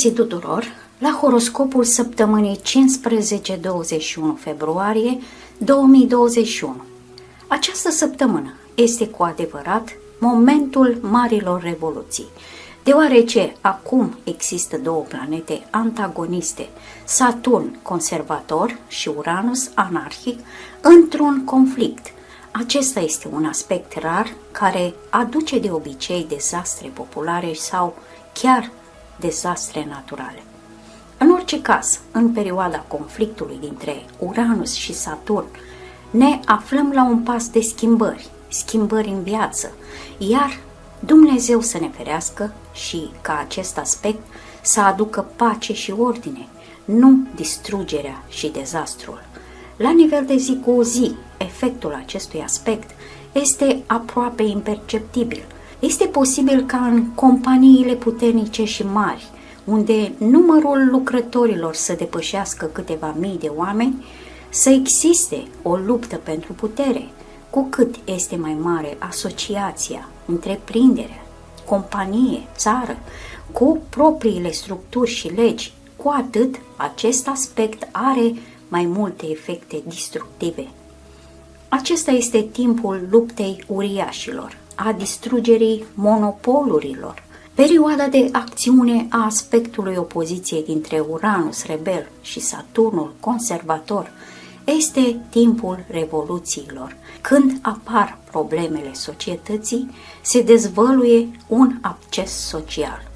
găsit tuturor la horoscopul săptămânii 15-21 februarie 2021. Această săptămână este cu adevărat momentul marilor revoluții, deoarece acum există două planete antagoniste, Saturn conservator și Uranus anarhic, într-un conflict. Acesta este un aspect rar care aduce de obicei dezastre populare sau chiar dezastre naturale. În orice caz, în perioada conflictului dintre Uranus și Saturn, ne aflăm la un pas de schimbări în viață, iar Dumnezeu să ne ferească și ca acest aspect să aducă pace și ordine, nu distrugerea și dezastrul. La nivel de zi cu zi, efectul acestui aspect este aproape imperceptibil. Este posibil ca în companiile puternice și mari, unde numărul lucrătorilor să depășească câteva mii de oameni, să existe o luptă pentru putere. Cu cât este mai mare asociația, întreprinderea, companie, țară, cu propriile structuri și legi, cu atât acest aspect are mai multe efecte destructive. Acesta este timpul luptei uriașilor, a distrugerii monopolurilor. Perioada de acțiune a aspectului opoziției dintre Uranus rebel și Saturnul conservator este timpul revoluțiilor. Când apar problemele societății, se dezvăluie un acces social.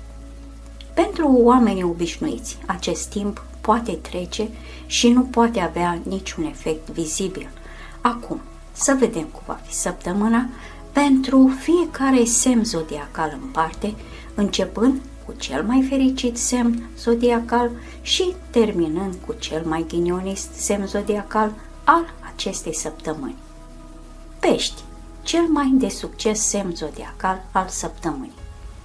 Pentru oamenii obișnuiți, acest timp poate trece și nu poate avea niciun efect vizibil. Acum, să vedem cum va fi săptămâna pentru fiecare semn zodiacal în parte, începând cu cel mai fericit semn zodiacal și terminând cu cel mai ghinionist semn zodiacal al acestei săptămâni. Pești, cel mai de succes semn zodiacal al săptămânii.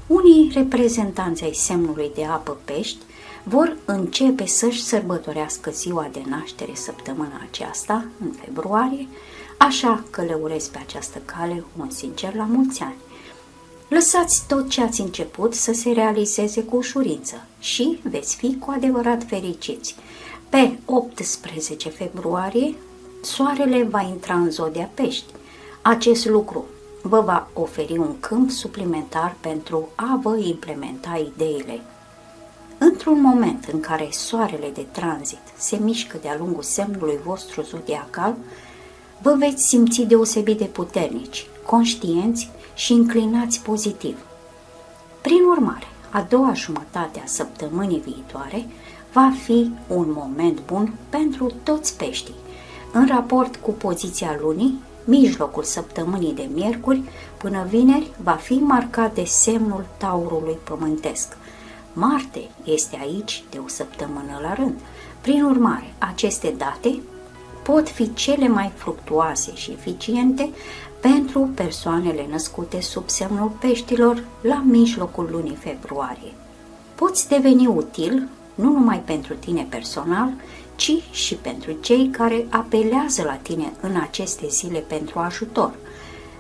Unii reprezentanți ai semnului de apă Pești vor începe să-și sărbătorească ziua de naștere săptămâna aceasta, în februarie, așa că le urez pe această cale un sincer la mulți ani. Lăsați tot ce ați început să se realizeze cu ușurință și veți fi cu adevărat fericiți. Pe 18 februarie, Soarele va intra în zodia Pești. Acest lucru vă va oferi un câmp suplimentar pentru a vă implementa ideile. Într-un moment în care Soarele de tranzit se mișcă de-a lungul semnului vostru zodiacal, vă veți simți deosebit de puternici, conștienți și înclinați pozitiv. Prin urmare, a doua jumătate a săptămânii viitoare va fi un moment bun pentru toți peștii. În raport cu poziția lunii, mijlocul săptămânii de miercuri până vineri va fi marcat de semnul Taurului pământesc. Marte este aici de o săptămână la rând. Prin urmare, aceste date pot fi cele mai fructuoase și eficiente pentru persoanele născute sub semnul peștilor la mijlocul lunii februarie. Poți deveni util nu numai pentru tine personal, ci și pentru cei care apelează la tine în aceste zile pentru ajutor.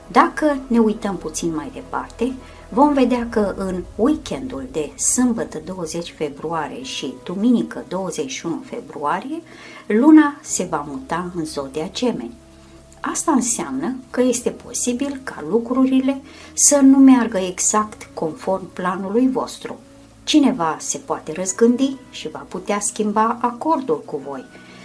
Dacă ne uităm puțin mai departe, vom vedea că în weekendul de sâmbătă 20 februarie și duminică 21 februarie, luna se va muta în zodia Gemeni. Asta înseamnă că este posibil ca lucrurile să nu meargă exact conform planului vostru. Cineva se poate răzgândi și va putea schimba acordul cu voi.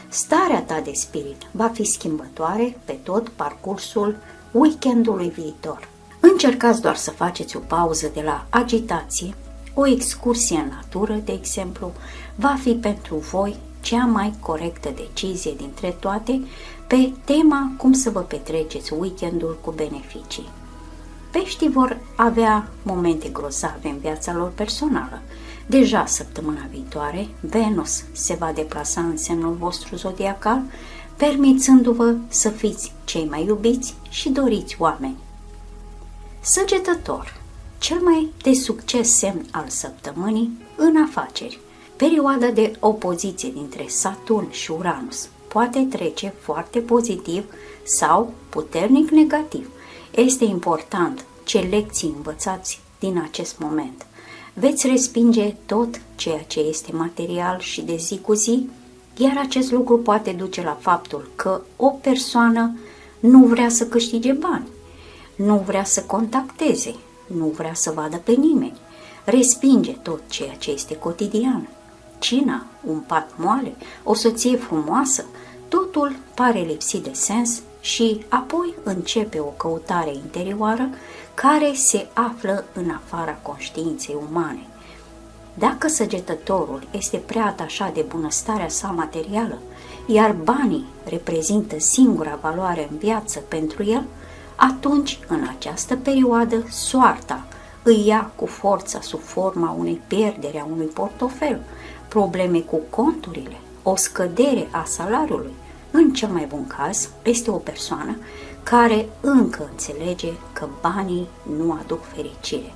Starea ta de spirit va fi schimbătoare pe tot parcursul weekendului viitor. Încercați doar să faceți o pauză de la agitație, o excursie în natură, de exemplu, va fi pentru voi cea mai corectă decizie dintre toate pe tema cum să vă petreceți weekendul cu beneficii. Peștii vor avea momente grozave în viața lor personală. Deja săptămâna viitoare, Venus se va deplasa în semnul vostru zodiacal, permițându-vă să fiți cei mai iubiți și doriți oameni. Săgetător, cel mai de succes semn al săptămânii în afaceri. Perioada de opoziție dintre Saturn și Uranus poate trece foarte pozitiv sau puternic negativ. Este important ce lecții învățați din acest moment. veți respinge tot ceea ce este material și de zi cu zi, iar acest lucru poate duce la faptul că o persoană nu vrea să câștige bani, nu vrea să contacteze, nu vrea să vadă pe nimeni, respinge tot ceea ce este cotidian. Cina, un pat moale, o soție frumoasă, totul pare lipsit de sens și apoi începe o căutare interioară care se află în afara conștiinței umane. Dacă săgetătorul este prea atașat de bunăstarea sa materială, iar banii reprezintă singura valoare în viață pentru el, atunci, în această perioadă, soarta îi ia cu forța sub forma unei pierderi a unui portofel, probleme cu conturile, o scădere a salariului. În cel mai bun caz, este o persoană care încă înțelege că banii nu aduc fericire.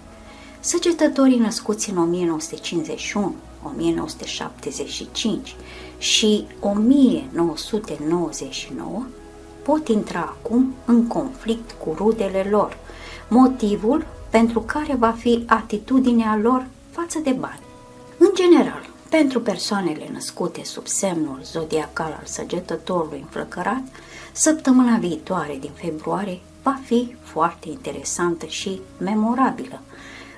Săgetătorii născuți în 1951, 1975 și 1999 pot intra acum în conflict cu rudele lor, motivul pentru care va fi atitudinea lor față de bani. În general, pentru persoanele născute sub semnul zodiacal al Săgetătorului înflăcărat, săptămâna viitoare din februarie va fi foarte interesantă și memorabilă.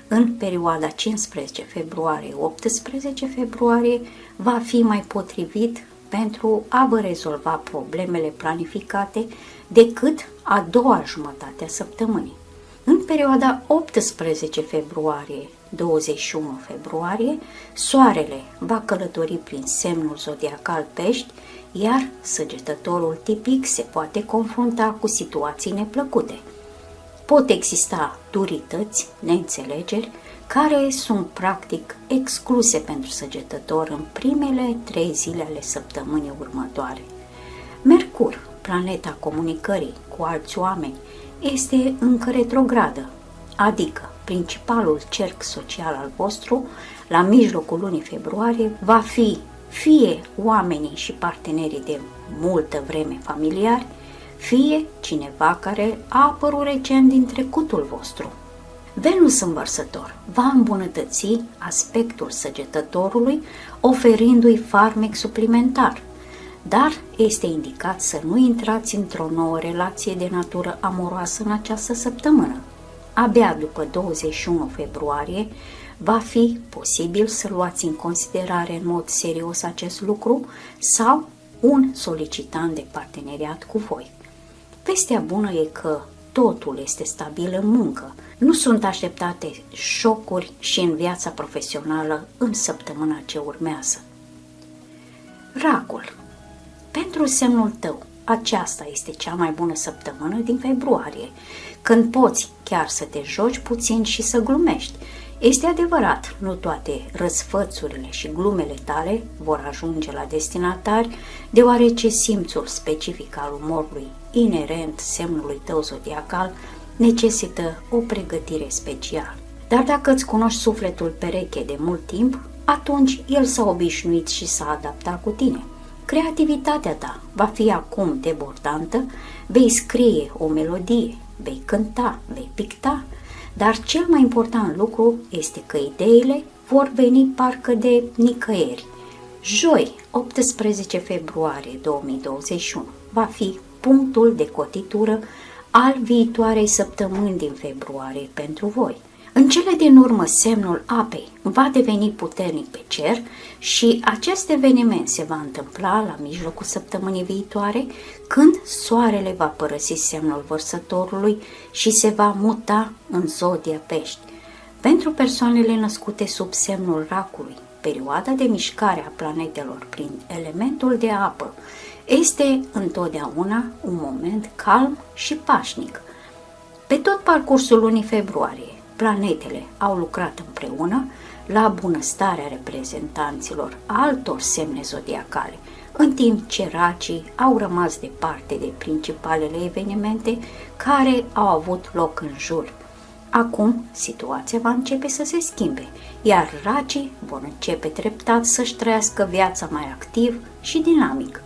În perioada 15 februarie-18 februarie va fi mai potrivit pentru a vă rezolva problemele planificate decât a doua jumătate a săptămânii. În perioada 18 februarie-21 februarie, Soarele va călători prin semnul zodiacal Pești, iar Săgetătorul tipic se poate confrunta cu situații neplăcute. Pot exista durități, neînțelegeri, care sunt practic excluse pentru Săgetător în primele 3 zile ale săptămânii următoare. Mercur, planeta comunicării cu alți oameni, este încă retrogradă, adică principalul cerc social al vostru, la mijlocul lunii februarie, va fi fie oamenii și partenerii de multă vreme familiari, fie cineva care a apărut recent din trecutul vostru. Venus în Vărsător va îmbunătăți aspectul Săgetătorului, oferindu-i farmec suplimentar, dar este indicat să nu intrați într-o nouă relație de natură amoroasă în această săptămână. Abia după 21 februarie va fi posibil să luați în considerare în mod serios acest lucru sau un solicitant de parteneriat cu voi. Vestea bună e că totul este stabil în muncă. Nu sunt așteptate șocuri și în viața profesională în săptămâna ce urmează. Racul. Pentru semnul tău, aceasta este cea mai bună săptămână din februarie, când poți chiar să te joci puțin și să glumești. Este adevărat, nu toate răsfățurile și glumele tale vor ajunge la destinatari, deoarece simțul specific al umorului inerent semnului tău zodiacal necesită o pregătire specială. Dar dacă îți cunoști sufletul pereche de mult timp, atunci el s-a obișnuit și s-a adaptat cu tine. Creativitatea ta va fi acum debordantă, vei scrie o melodie, vei cânta, vei picta, dar cel mai important lucru este că ideile vor veni parcă de nicăieri. Joi, 18 februarie 2021, va fi punctul de cotitură al viitoarei săptămâni din februarie pentru voi. În cele din urmă, semnul apei va deveni puternic pe cer și acest eveniment se va întâmpla la mijlocul săptămânii viitoare, când Soarele va părăsi semnul Vărsătorului și se va muta în zodia Pești. Pentru persoanele născute sub semnul Racului, perioada de mișcare a planetelor prin elementul de apă este întotdeauna un moment calm și pașnic. Pe tot parcursul lunii februarie, planetele au lucrat împreună la bunăstarea reprezentanților altor semne zodiacale, în timp ce racii au rămas departe de principalele evenimente care au avut loc în jur. Acum, situația va începe să se schimbe, iar racii vor începe treptat să-și trăiască viața mai activ și dinamic.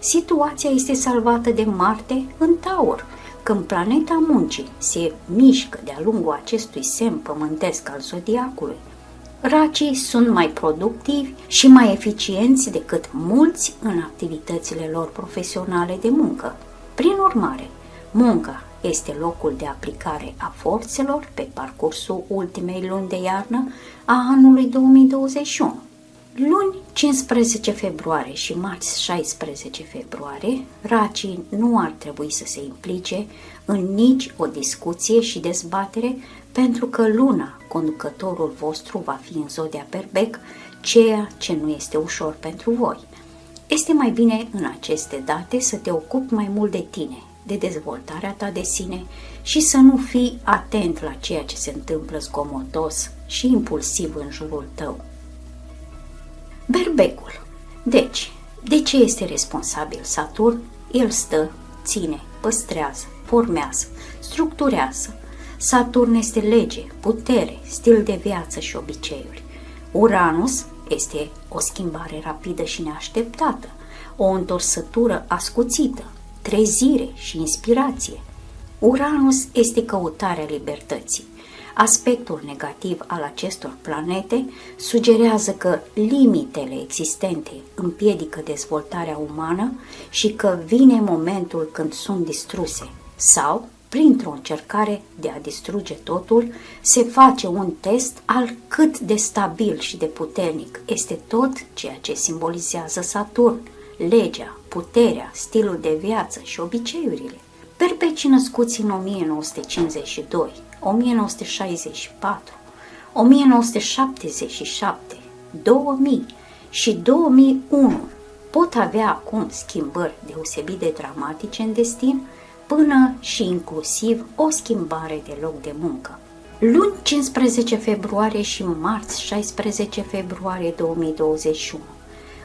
Situația este salvată de Marte în Taur, când planeta muncii se mișcă de-a lungul acestui semn pământesc al zodiacului. Racii sunt mai productivi și mai eficienți decât mulți în activitățile lor profesionale de muncă. Prin urmare, munca este locul de aplicare a forțelor pe parcursul ultimei luni de iarnă a anului 2021. Luni 15 februarie și marți 16 februarie, racii nu ar trebui să se implice în nici o discuție și dezbatere, pentru că luna, conducătorul vostru, va fi în zodia Berbec, ceea ce nu este ușor pentru voi. Este mai bine în aceste date să te ocupi mai mult de tine, de dezvoltarea ta de sine și să nu fii atent la ceea ce se întâmplă zgomotos și impulsiv în jurul tău. Berbecul. Deci, de ce este responsabil Saturn? El stă, ține, păstrează, formează, structurează. Saturn este lege, putere, stil de viață și obiceiuri. Uranus este o schimbare rapidă și neașteptată, o întorsătură ascuțită, trezire și inspirație. Uranus este căutarea libertății. Aspectul negativ al acestor planete sugerează că limitele existente împiedică dezvoltarea umană și că vine momentul când sunt distruse sau, printr-o încercare de a distruge totul, se face un test al cât de stabil și de puternic este tot ceea ce simbolizează Saturn, legea, puterea, stilul de viață și obiceiurile. Berbecii născuți în 1952, 1964, 1977, 2000 și 2001 pot avea acum schimbări deosebit de dramatice în destin, până și inclusiv o schimbare de loc de muncă. Luni 15 februarie și marți 16 februarie 2021.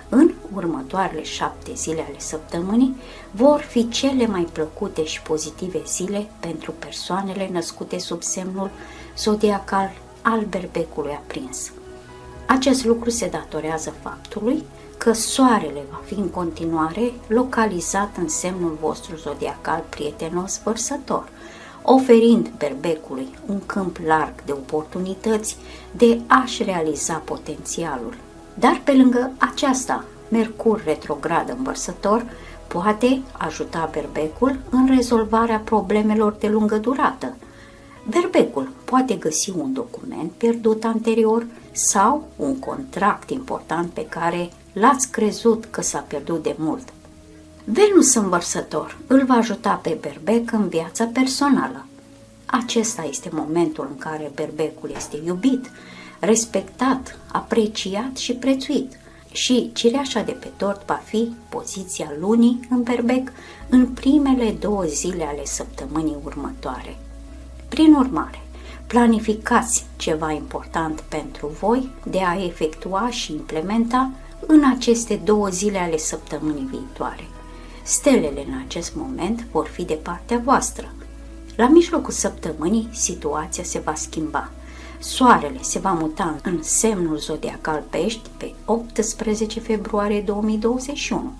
În următoarele 7 zile ale săptămânii vor fi cele mai plăcute și pozitive zile pentru persoanele născute sub semnul zodiacal al Berbecului aprins. Acest lucru se datorează faptului că Soarele va fi în continuare localizat în semnul vostru zodiacal prietenos Vărsător, oferind Berbecului un câmp larg de oportunități de a-și realiza potențialul. Dar pe lângă aceasta, Mercur retrograd în Vărsător poate ajuta Berbecul în rezolvarea problemelor de lungă durată. Berbecul poate găsi un document pierdut anterior sau un contract important pe care l-ați crezut că s-a pierdut de mult. Venus în Vărsător îl va ajuta pe Berbec în viața personală. Acesta este momentul în care Berbecul este iubit, respectat, apreciat și prețuit. Și cireașa de pe tort va fi poziția lunii în Berbec în primele 2 zile ale săptămânii următoare. Prin urmare, planificați ceva important pentru voi de a efectua și implementa în aceste 2 zile ale săptămânii viitoare. Stelele în acest moment vor fi de partea voastră. La mijlocul săptămânii, situația se va schimba. Soarele se va muta în semnul zodiacal Pești pe 18 februarie 2021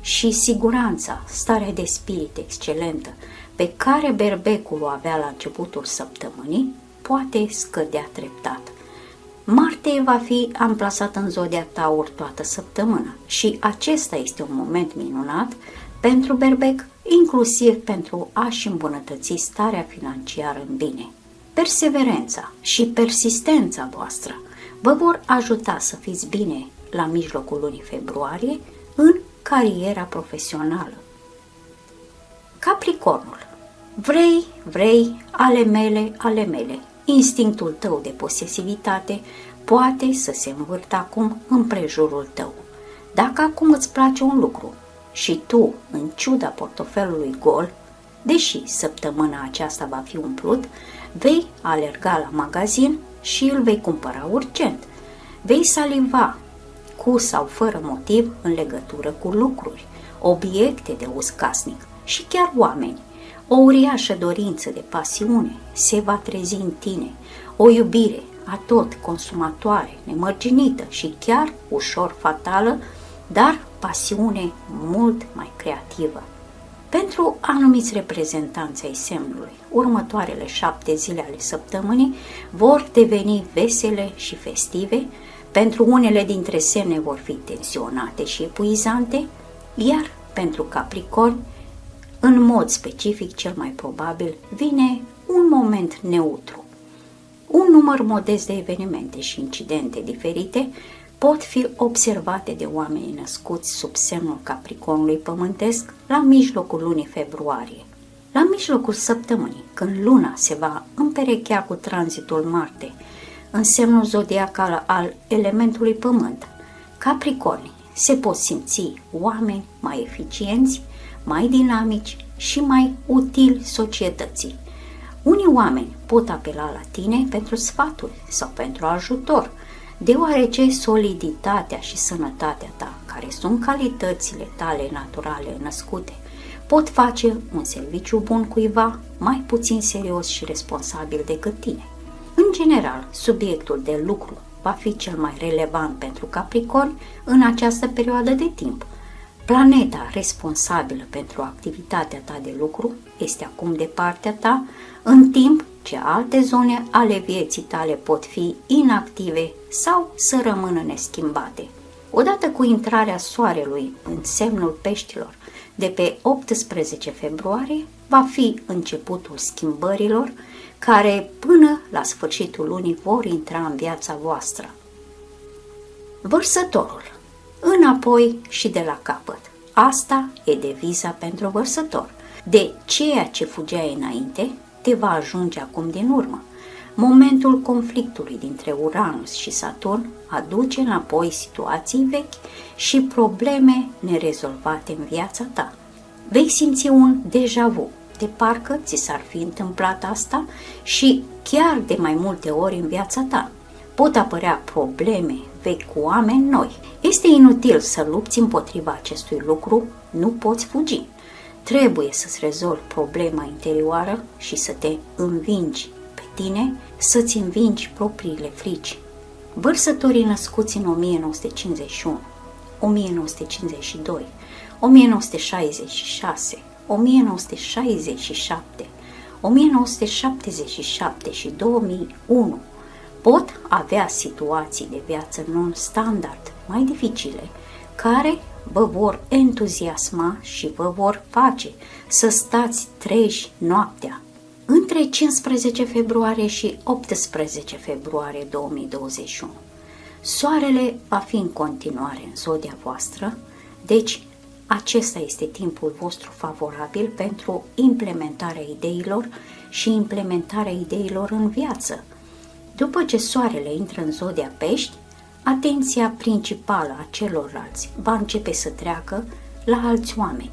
și siguranța, starea de spirit excelentă pe care Berbecul o avea la începutul săptămânii poate scădea treptat. Marte va fi amplasat în zodia Taur toată săptămâna și acesta este un moment minunat pentru Berbec, inclusiv pentru a-și îmbunătăți starea financiară în bine. Perseverența și persistența voastră vă vor ajuta să fiți bine la mijlocul lunii februarie în cariera profesională. Capricornul. Vrei, ale mele. Instinctul tău de posesivitate poate să se învârtă acum împrejurul tău. Dacă acum îți place un lucru și tu, în ciuda portofelului gol, deși săptămâna aceasta va fi umplut, vei alerga la magazin și îl vei cumpăra urgent. Vei saliva cu sau fără motiv în legătură cu lucruri, obiecte de uz casnic și chiar oameni. O uriașă dorință de pasiune se va trezi în tine, o iubire atot consumatoare, nemărginită și chiar ușor fatală, dar pasiune mult mai creativă. Pentru anumiți reprezentanți ai semnului, următoarele 7 zile ale săptămânii vor deveni vesele și festive, pentru unele dintre semne vor fi tensionate și epuizante, iar pentru Capricorni, în mod specific, cel mai probabil, vine un moment neutru. Un număr modest de evenimente și incidente diferite pot fi observate de oamenii născuți sub semnul Capricornului pământesc la mijlocul lunii februarie. La mijlocul săptămânii, când luna se va împerechea cu tranzitul Marte în semnul zodiacal al elementului pământ, Capricornii se pot simți oameni mai eficienți, mai dinamici și mai utili societății. Unii oameni pot apela la tine pentru sfaturi sau pentru ajutor, deoarece soliditatea și sănătatea ta, care sunt calitățile tale naturale născute, pot face un serviciu bun cuiva mai puțin serios și responsabil decât tine. În general, subiectul de lucru va fi cel mai relevant pentru Capricorni în această perioadă de timp. Planeta responsabilă pentru activitatea ta de lucru este acum de partea ta, în timp ce alte zone ale vieții tale pot fi inactive sau să rămână neschimbate. Odată cu intrarea Soarelui în semnul Peștilor de pe 18 februarie, va fi începutul schimbărilor care până la sfârșitul lunii vor intra în viața voastră. Vărsătorul. Înapoi și de la capăt. Asta e deviza pentru Vărsător. De ceea ce fugeai înainte, te va ajunge acum din urmă. Momentul conflictului dintre Uranus și Saturn aduce înapoi situații vechi și probleme nerezolvate în viața ta. Vei simți un déjà vu, de parcă ți s-ar fi întâmplat asta și chiar de mai multe ori în viața ta. Pot apărea probleme vechi cu oameni noi. Este inutil să lupți împotriva acestui lucru, nu poți fugi. Trebuie să-ți rezolvi problema interioară și să te învingi pe tine, să-ți învingi propriile frici. Vărsătorii născuți în 1951, 1952, 1966, 1967, 1977 și 2001 pot avea situații de viață non-standard mai dificile, care vă vor entuziasma și vă vor face să stați treji noaptea. Între 15 februarie și 18 februarie 2021, Soarele va fi în continuare în zodia voastră, deci acesta este timpul vostru favorabil pentru implementarea ideilor și implementarea ideilor în viață. După ce Soarele intră în zodia Pești, atenția principală a celorlalți va începe să treacă la alți oameni.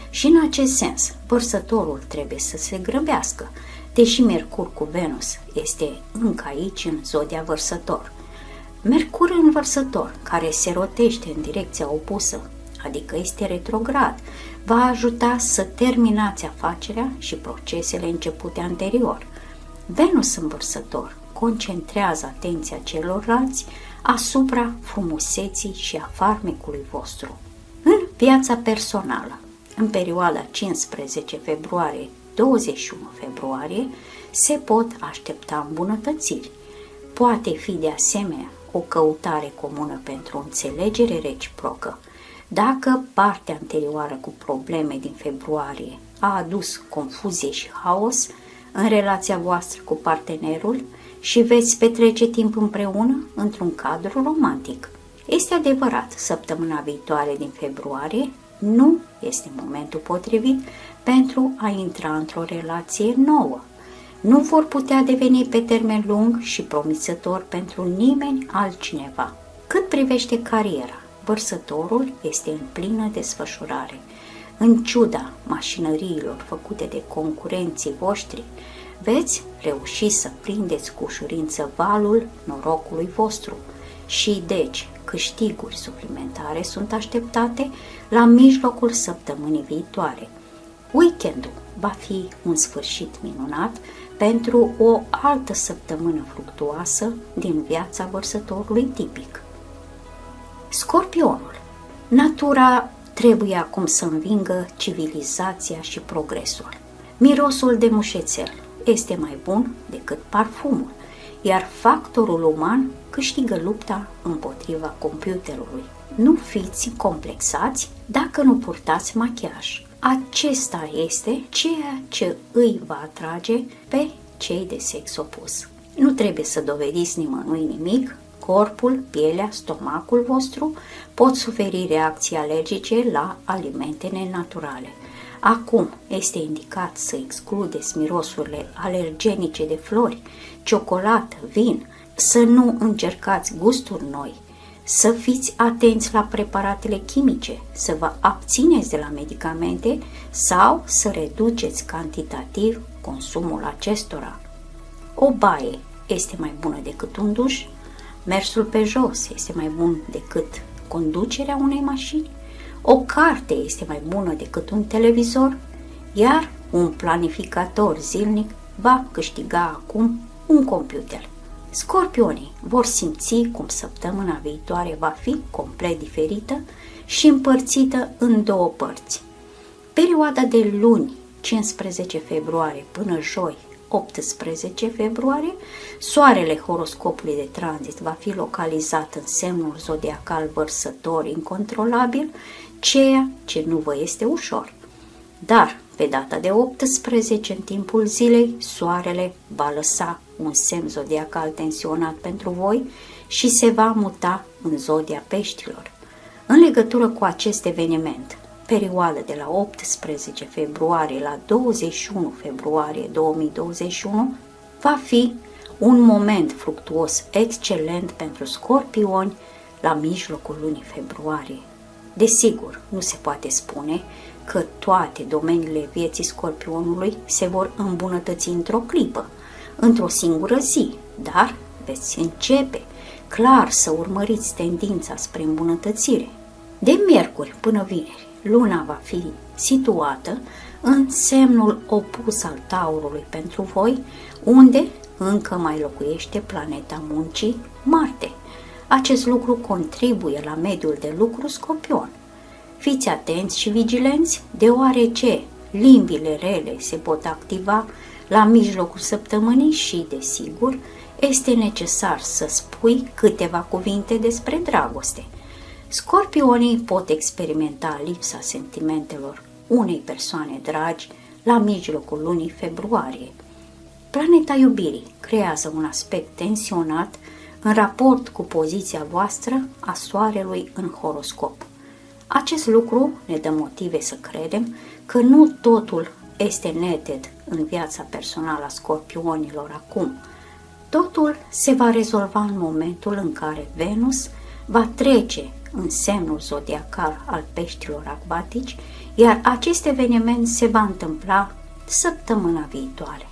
Și în acest sens, Vărsătorul trebuie să se grăbească, deși Mercur cu Venus este încă aici în zodia Vărsător. Mercur în Vărsător, care se rotește în direcția opusă, adică este retrograd, va ajuta să terminați afacerea și procesele începute anterior. Venus în Vărsător concentrează atenția celorlalți asupra frumuseții și a farmecului vostru. În viața personală, în perioada 15 februarie-21 februarie, se pot aștepta îmbunătățiri. Poate fi de asemenea o căutare comună pentru înțelegere reciprocă. Dacă partea anterioară cu probleme din februarie a adus confuzie și haos în relația voastră cu partenerul și veți petrece timp împreună într-un cadru romantic. Este adevărat, săptămâna viitoare din februarie nu este momentul potrivit pentru a intra într-o relație nouă. Nu vor putea deveni pe termen lung și promițător pentru nimeni altcineva. Cât privește cariera, Vărsătorul este în plină desfășurare. În ciuda mașinăriilor făcute de concurenții voștri, veți reuși să prindeți cu ușurință valul norocului vostru și deci câștiguri suplimentare sunt așteptate la mijlocul săptămânii viitoare. Weekendul va fi un sfârșit minunat pentru o altă săptămână fructuoasă din viața Vărsătorului tipic. Scorpionul. Natura trebuie acum să învingă civilizația și progresul. Mirosul de mușețel este mai bun decât parfumul, iar factorul uman câștigă lupta împotriva computerului. Nu fiți complexați dacă nu purtați machiaj. Acesta este ceea ce îi va atrage pe cei de sex opus. Nu trebuie să dovediți nimănui nimic. Corpul, pielea, stomacul vostru pot suferi reacții alergice la alimente nenaturale. Acum este indicat să excludeți mirosurile alergenice de flori, ciocolată, vin, să nu încercați gusturi noi, să fiți atenți la preparatele chimice, să vă abțineți de la medicamente sau să reduceți cantitativ consumul acestora. O baie este mai bună decât un duș, mersul pe jos este mai bun decât conducerea unei mașini, o carte este mai bună decât un televizor, iar un planificator zilnic va câștiga acum un computer. Scorpionii vor simți cum săptămâna viitoare va fi complet diferită și împărțită în două părți. Perioada de luni 15 februarie până joi 18 februarie, soarele horoscopului de tranzit va fi localizat în semnul zodiacal Vărsător incontrolabil, ceea ce nu vă este ușor. Dar, pe data de 18, în timpul zilei, soarele va lăsa un semn zodiacal tensionat pentru voi și se va muta în zodia Peștilor. În legătură cu acest eveniment, perioada de la 18 februarie la 21 februarie 2021 va fi un moment fructuos excelent pentru scorpioni la mijlocul lunii februarie. Desigur, nu se poate spune că toate domeniile vieții scorpionului se vor îmbunătăți într-o clipă, într-o singură zi, dar veți începe clar să urmăriți tendința spre îmbunătățire. De miercuri până vineri, luna va fi situată în semnul opus al Taurului pentru voi, unde încă mai locuiește planeta muncii, Marte. Acest lucru contribuie la mediul de lucru Scorpion. Fiți atenți și vigilenți, deoarece limbile rele se pot activa la mijlocul săptămânii și, desigur, este necesar să spui câteva cuvinte despre dragoste. Scorpionii pot experimenta lipsa sentimentelor unei persoane dragi la mijlocul lunii februarie. Planeta iubirii creează un aspect tensionat în raport cu poziția voastră a soarelui în horoscop. Acest lucru ne dă motive să credem că nu totul este neted în viața personală a scorpionilor acum. Totul se va rezolva în momentul în care Venus va trece în semnul zodiacal al peștilor acvatici, iar acest eveniment se va întâmpla săptămâna viitoare.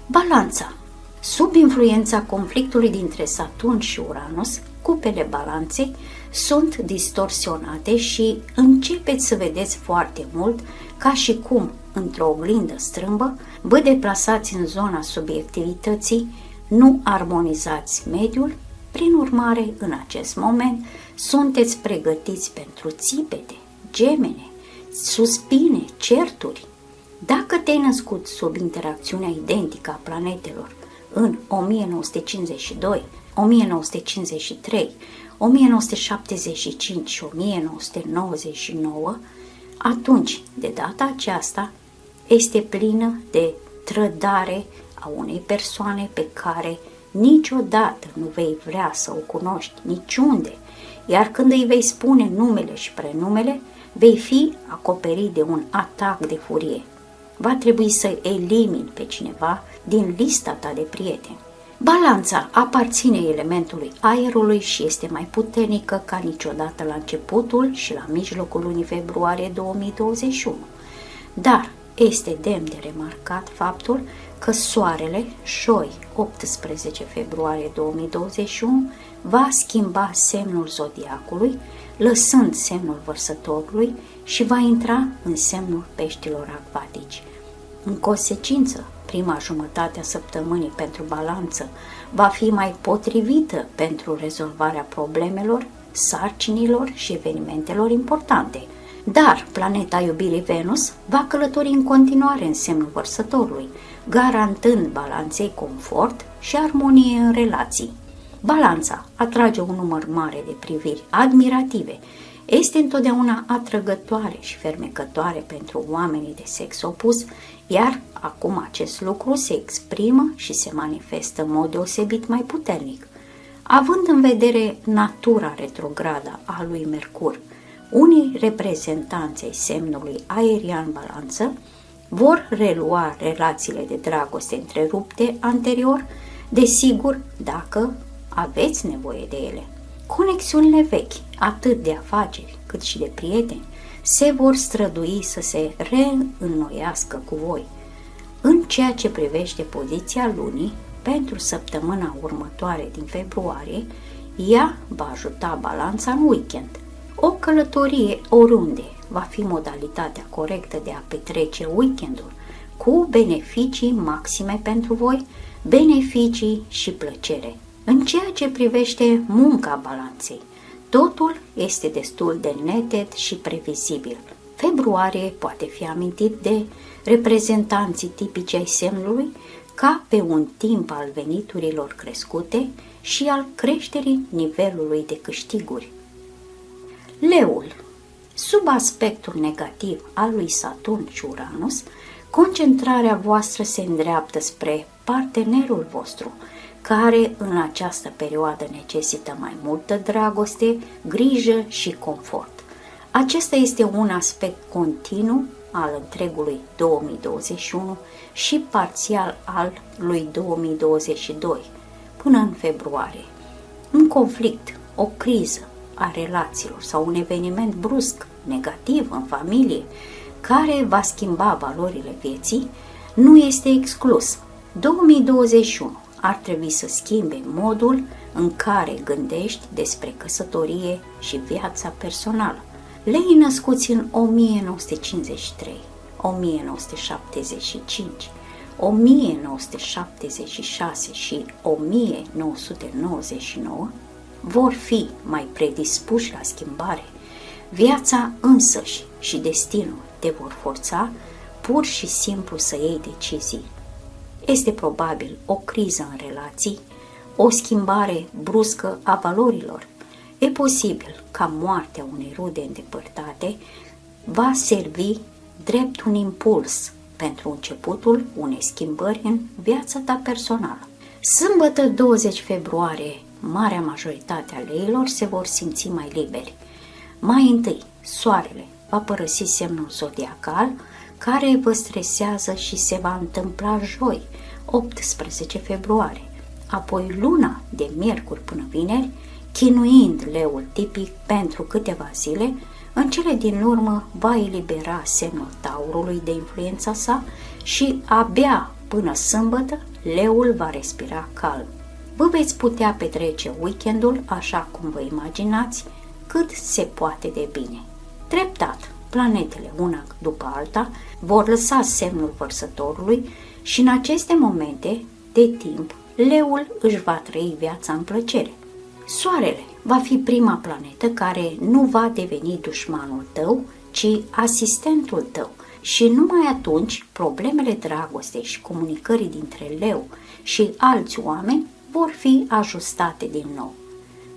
Balanța. Sub influența conflictului dintre Saturn și Uranus, cupele balanței sunt distorsionate și începeți să vedeți foarte mult ca și cum, într-o oglindă strâmbă, vă deplasați în zona subiectivității, nu armonizați mediul. Prin urmare, în acest moment, sunteți pregătiți pentru țipete, gemene, suspine, certuri. Dacă te-ai născut sub interacțiunea identică a planetelor în 1952, 1953, 1975 și 1999, atunci, de data aceasta, este plină de trădare a unei persoane pe care niciodată nu vei vrea să o cunoști niciunde, iar când îi vei spune numele și prenumele, vei fi acoperit de un atac de furie. Va trebui să elimini pe cineva din lista ta de prieteni. Balanța aparține elementului aerului și este mai puternică ca niciodată la începutul și la mijlocul lunii februarie 2021. Dar este demn de remarcat faptul că soarele, joi 18 februarie 2021, va schimba semnul zodiacului, lăsând semnul Vărsătorului și va intra în semnul peștilor acvatici. În consecință, prima jumătate a săptămânii pentru balanță va fi mai potrivită pentru rezolvarea problemelor sarcinilor și evenimentelor importante. Dar planeta iubirii Venus va călători în continuare în semnul Vărsătorului, garantând balanței confort și armonie în relații. Balanța atrage un număr mare de priviri admirative, este întotdeauna atrăgătoare și fermecătoare pentru oamenii de sex opus, iar acum acest lucru se exprimă și se manifestă în mod deosebit mai puternic. Având în vedere natura retrogradă a lui Mercur, unii reprezentanți ai semnului aerian Balanță vor relua relațiile de dragoste întrerupte anterior, desigur dacă aveți nevoie de ele. Conexiunile vechi, atât de afaceri cât și de prieteni, se vor strădui să se reînnoiască cu voi. În ceea ce privește poziția lunii, pentru săptămâna următoare din februarie, ea va ajuta Balanța în weekend. O călătorie oriunde va fi modalitatea corectă de a petrece weekendul, cu beneficii maxime pentru voi, beneficii și plăcere. În ceea ce privește munca Balanței, totul este destul de neted și previzibil. Februarie poate fi amintit de reprezentanții tipici ai semnului ca pe un timp al veniturilor crescute și al creșterii nivelului de câștiguri. Leul. Sub aspectul negativ al lui Saturn și Uranus, concentrarea voastră se îndreaptă spre partenerul vostru, care în această perioadă necesită mai multă dragoste, grijă și confort. Acesta este un aspect continuu al întregului 2021 și parțial al lui 2022, până în februarie. Un conflict, o criză a relațiilor sau un eveniment brusc, negativ în familie, care va schimba valorile vieții, nu este exclus. 2021 ar trebui să schimbe modul în care gândești despre căsătorie și viața personală. Lei născuți în 1953, 1975, 1976 și 1999 vor fi mai predispuși la schimbare. Viața însăși și destinul te vor forța pur și simplu să iei decizii. Este probabil o criză în relații, o schimbare bruscă a valorilor. E posibil ca moartea unei rude îndepărtate va servi drept un impuls pentru începutul unei schimbări în viața ta personală. Sâmbătă 20 februarie, marea majoritate a leilor se vor simți mai liberi. Mai întâi, soarele va părăsi semnul zodiacal, care vă stresează și se va întâmpla joi, 18 februarie. Apoi luna, de miercuri până vineri, chinuind leul tipic pentru câteva zile, în cele din urmă va elibera semnul taurului de influența sa și abia până sâmbătă leul va respira calm. Vă veți putea petrece weekendul așa cum vă imaginați, cât se poate de bine. Treptat, planetele una după alta vor lăsa semnul Vărsătorului și în aceste momente de timp leul își va trăi viața în plăcere. Soarele va fi prima planetă care nu va deveni dușmanul tău, ci asistentul tău și numai atunci problemele dragostei și comunicării dintre leu și alți oameni vor fi ajustate din nou.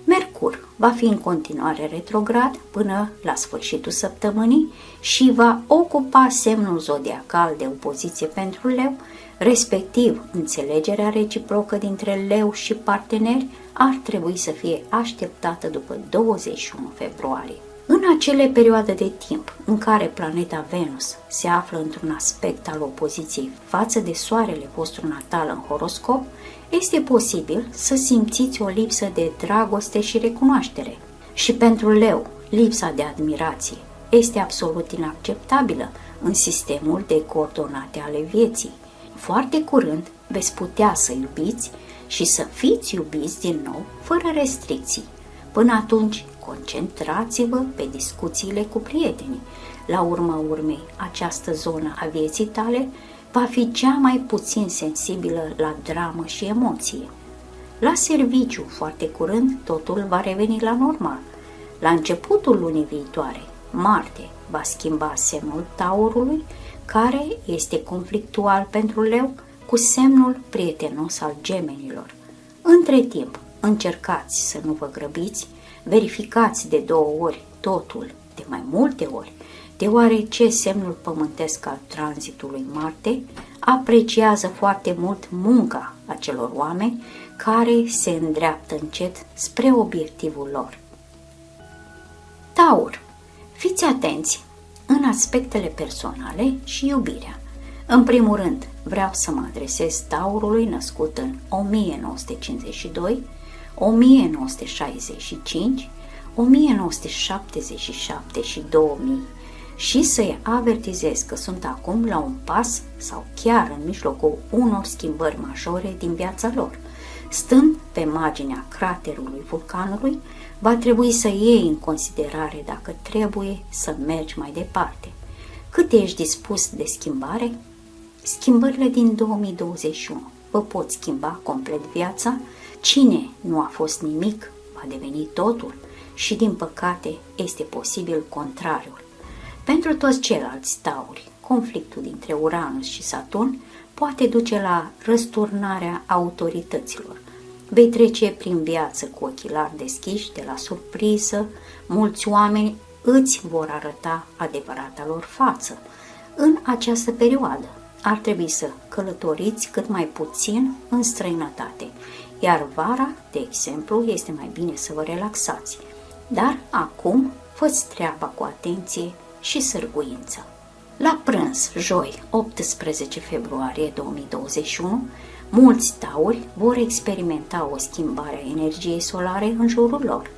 Mercur va fi în continuare retrograd până la sfârșitul săptămânii și va ocupa semnul zodiacal de opoziție pentru leu, respectiv înțelegerea reciprocă dintre leu și parteneri ar trebui să fie așteptată după 21 februarie. În acele perioade de timp în care planeta Venus se află într-un aspect al opoziției față de soarele vostru natal în horoscop, este posibil să simțiți o lipsă de dragoste și recunoaștere. Și pentru leu, lipsa de admirație este absolut inacceptabilă în sistemul de coordonate ale vieții. Foarte curând veți putea să iubiți și să fiți iubiți din nou, fără restricții. Până atunci, concentrați-vă pe discuțiile cu prietenii. La urma urmei, această zonă a vieții tale va fi cea mai puțin sensibilă la dramă și emoție. La serviciu, foarte curând, totul va reveni la normal. La începutul lunii viitoare, Marte va schimba semnul Taurului, care este conflictual pentru Leu, cu semnul prietenos al Gemenilor. Între timp, încercați să nu vă grăbiți, verificați de 2 ori totul, de mai multe ori, deoarece semnul pământesc al tranzitului Marte apreciază foarte mult munca acelor oameni care se îndreaptă încet spre obiectivul lor. Taur, fiți atenți în aspectele personale și iubirea. În primul rând, vreau să mă adresez Taurului născut în 1952, 1965, 1977 și 2000 și să-i avertizez că sunt acum la un pas sau chiar în mijlocul unor schimbări majore din viața lor. Stând pe marginea craterului vulcanului, va trebui să iei în considerare dacă trebuie să mergi mai departe. Cât ești dispus de schimbare? Schimbările din 2021 vă pot schimba complet viața. Cine nu a fost nimic va deveni totul și, din păcate, este posibil contrariul. Pentru toți ceilalți tauri, conflictul dintre Uranus și Saturn poate duce la răsturnarea autorităților. Vei trece prin viață cu ochelari deschiși de la surpriză, mulți oameni îți vor arăta adevărata lor față. În această perioadă ar trebui să călătoriți cât mai puțin în străinătate, iar vara, de exemplu, este mai bine să vă relaxați. Dar acum fă-ți treaba cu atenție și sârguință. La prânz, joi, 18 februarie 2021, mulți tauri vor experimenta o schimbare a energiei solare în jurul lor.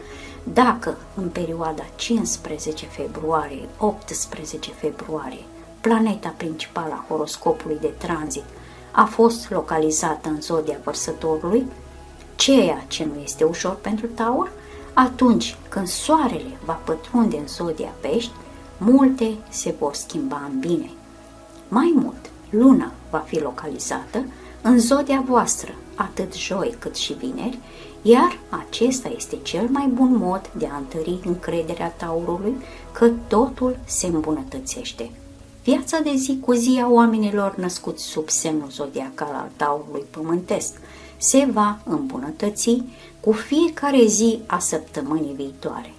Dacă în perioada 15 februarie-18 februarie planeta principală a horoscopului de tranzit a fost localizată în zodia Vărsătorului, ceea ce nu este ușor pentru Taur, atunci când Soarele va pătrunde în zodia Pești, multe se vor schimba în bine. Mai mult, Luna va fi localizată în zodia voastră, atât joi cât și vineri, iar acesta este cel mai bun mod de a întări încrederea Taurului că totul se îmbunătățește. Viața de zi cu zi a oamenilor născuți sub semnul zodiacal al Taurului pământesc se va îmbunătăți cu fiecare zi a săptămânii viitoare.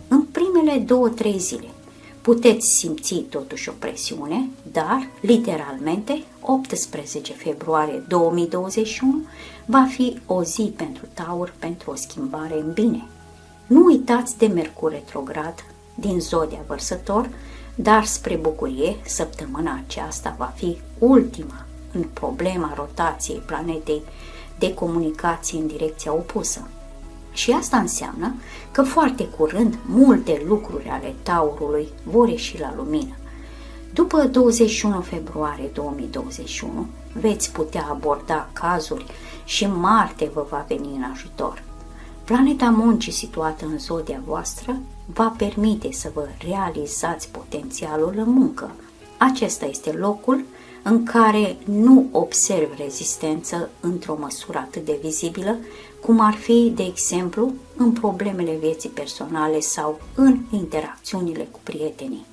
În primele 2-3 zile puteți simți totuși o presiune, dar, literalmente, 18 februarie 2021 va fi o zi pentru Taur pentru o schimbare în bine. Nu uitați de Mercur retrograd din zodia Vărsător, dar spre bucurie, săptămâna aceasta va fi ultima în problema rotației planetei de comunicații în direcția opusă. Și asta înseamnă că foarte curând multe lucruri ale Taurului vor ieși la lumină. După 21 februarie 2021 veți putea aborda cazuri și Marte vă va veni în ajutor. Planeta Muncii situată în zodia voastră va permite să vă realizați potențialul în muncă. Acesta este locul în care nu observi rezistență într-o măsură atât de vizibilă, cum ar fi, de exemplu, în problemele vieții personale sau în interacțiunile cu prietenii.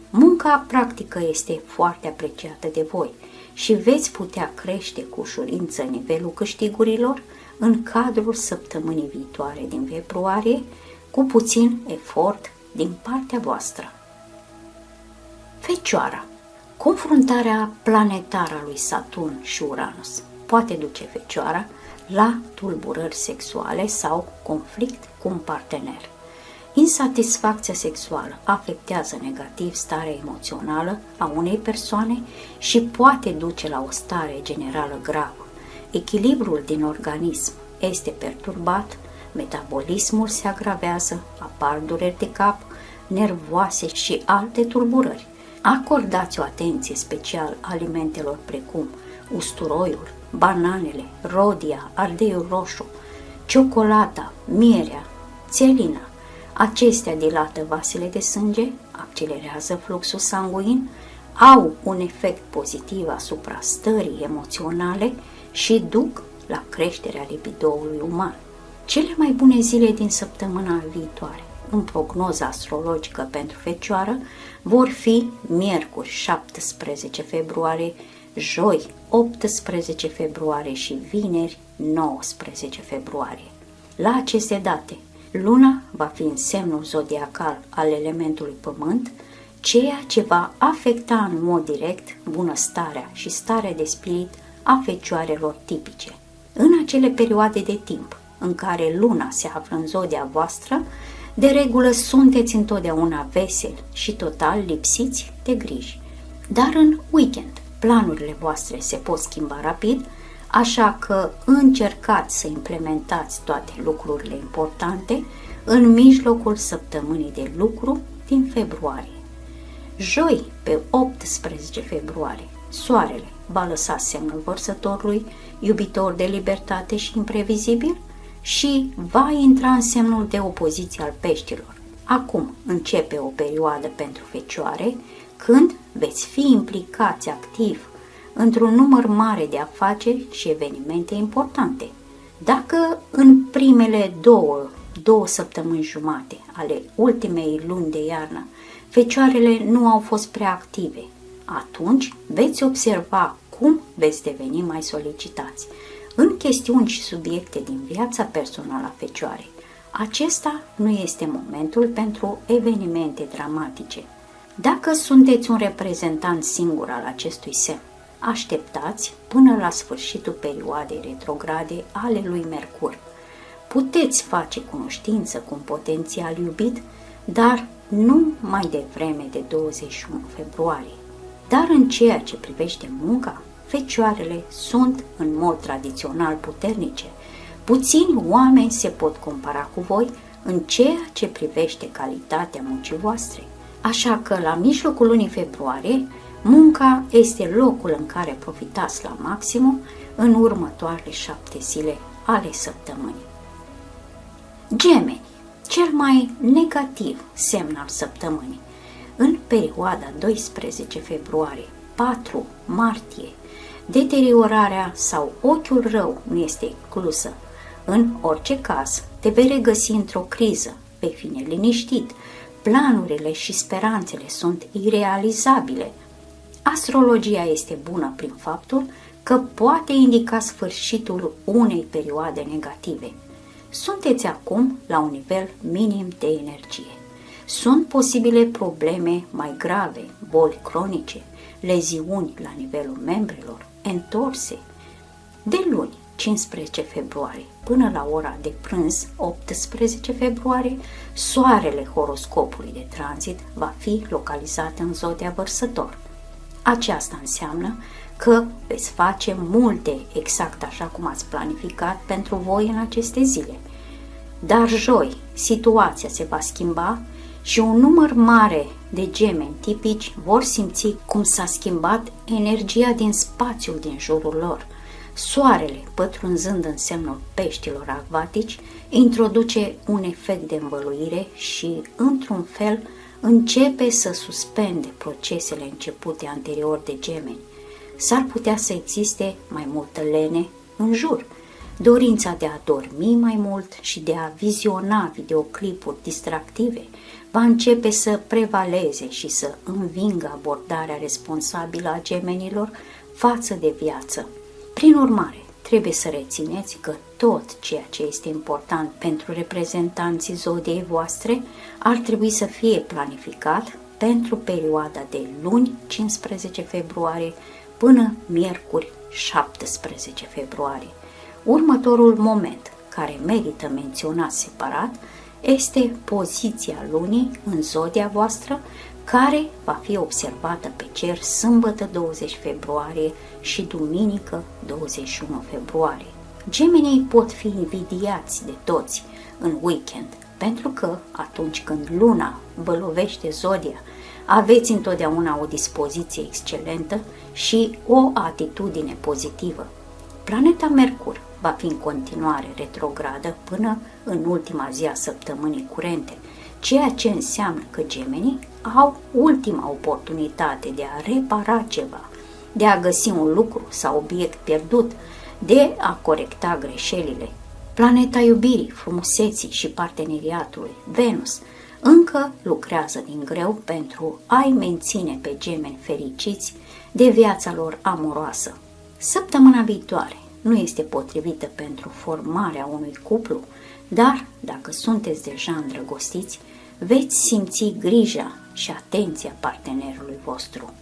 Munca practică este foarte apreciată de voi și veți putea crește cu ușurință nivelul câștigurilor în cadrul săptămânii viitoare din februarie, cu puțin efort din partea voastră. Fecioara. Confruntarea planetară a lui Saturn și Uranus poate duce Fecioara la tulburări sexuale sau conflict cu un partener. Insatisfacția sexuală afectează negativ starea emoțională a unei persoane și poate duce la o stare generală gravă. Echilibrul din organism este perturbat, metabolismul se agravează, apar dureri de cap, nervoase și alte tulburări. Acordați o atenție specială alimentelor precum usturoiul, bananele, rodia, ardeiul roșu, ciocolata, mierea, țelina. Acestea dilată vasele de sânge, accelerează fluxul sanguin, au un efect pozitiv asupra stării emoționale și duc la creșterea libidoului uman. Cele mai bune zile din săptămâna viitoare în prognoza astrologică pentru Fecioară vor fi miercuri 17 februarie, joi 18 februarie și vineri 19 februarie. La aceste date, luna va fi în semnul zodiacal al elementului pământ, ceea ce va afecta în mod direct bunăstarea și starea de spirit a fecioarelor tipice. În acele perioade de timp în care luna se află în zodia voastră, de regulă sunteți întotdeauna veseli și total lipsiți de griji. Dar în weekend, planurile voastre se pot schimba rapid, așa că încercați să implementați toate lucrurile importante în mijlocul săptămânii de lucru din februarie. Joi, pe 18 februarie, Soarele va lăsa semnul Vărsătorului, iubitor de libertate și imprevizibil, și va intra în semnul de opoziție al Peștilor. Acum începe o perioadă pentru Fecioare, când veți fi implicați activ într-un număr mare de afaceri și evenimente importante. Dacă în primele două săptămâni jumate ale ultimei luni de iarnă Fecioarele nu au fost prea active, atunci veți observa cum veți deveni mai solicitați în chestiuni și subiecte din viața personală a Fecioarei. Acesta nu este momentul pentru evenimente dramatice. Dacă sunteți un reprezentant singur al acestui semn, așteptați până la sfârșitul perioadei retrograde ale lui Mercur. Puteți face cunoștință cu un potențial iubit, dar nu mai devreme de 21 februarie. Dar în ceea ce privește munca, Fecioarele sunt în mod tradițional puternice. Puțini oameni se pot compara cu voi în ceea ce privește calitatea muncii voastre. Așa că la mijlocul lunii februarie, munca este locul în care profitați la maximum în următoarele 7 zile ale săptămânii. Gemeni, cel mai negativ semn al săptămânii. În perioada 12 februarie, 4 martie, deteriorarea sau ochiul rău nu este exclusă. În orice caz, te vei regăsi într-o criză, vei fi neliniștit, planurile și speranțele sunt irealizabile. Astrologia este bună prin faptul că poate indica sfârșitul unei perioade negative. Sunteți acum la un nivel minim de energie. Sunt posibile probleme mai grave, boli cronice, leziuni la nivelul membrelor, întorse. De luni, 15 februarie, până la ora de prânz, 18 februarie, soarele horoscopului de tranzit va fi localizat în zodia Vărsător. Aceasta înseamnă că veți face multe exact așa cum ați planificat pentru voi în aceste zile. Dar joi, situația se va schimba și un număr mare de gemeni tipici vor simți cum s-a schimbat energia din spațiul din jurul lor. Soarele, pătrunzând în semnul Peștilor acvatici, introduce un efect de învăluire și, într-un fel, începe să suspende procesele începute anterior de gemeni. S-ar putea să existe mai multă lene în jur, dorința de a dormi mai mult și de a viziona videoclipuri distractive va începe să prevaleze și să învingă abordarea responsabilă a gemenilor față de viață. Prin urmare, trebuie să rețineți că tot ceea ce este important pentru reprezentanții zodiei voastre ar trebui să fie planificat pentru perioada de luni 15 februarie până miercuri 17 februarie. Următorul moment care merită menționat separat este poziția lunii în zodia voastră, care va fi observată pe cer sâmbătă 20 februarie și duminică 21 februarie. Gemenii pot fi invidiați de toți în weekend, pentru că atunci când luna vă lovește zodia, aveți întotdeauna o dispoziție excelentă și o atitudine pozitivă. Planeta Mercur va fi în continuare retrogradă până în ultima zi a săptămânii curente, ceea ce înseamnă că gemenii au ultima oportunitate de a repara ceva, de a găsi un lucru sau obiect pierdut, de a corecta greșelile. Planeta iubirii, frumuseții și parteneriatului, Venus, încă lucrează din greu pentru a-i menține pe gemeni fericiți de viața lor amoroasă. Săptămâna viitoare nu este potrivită pentru formarea unui cuplu, dar dacă sunteți deja îndrăgostiți, veți simți grija și atenția partenerului vostru.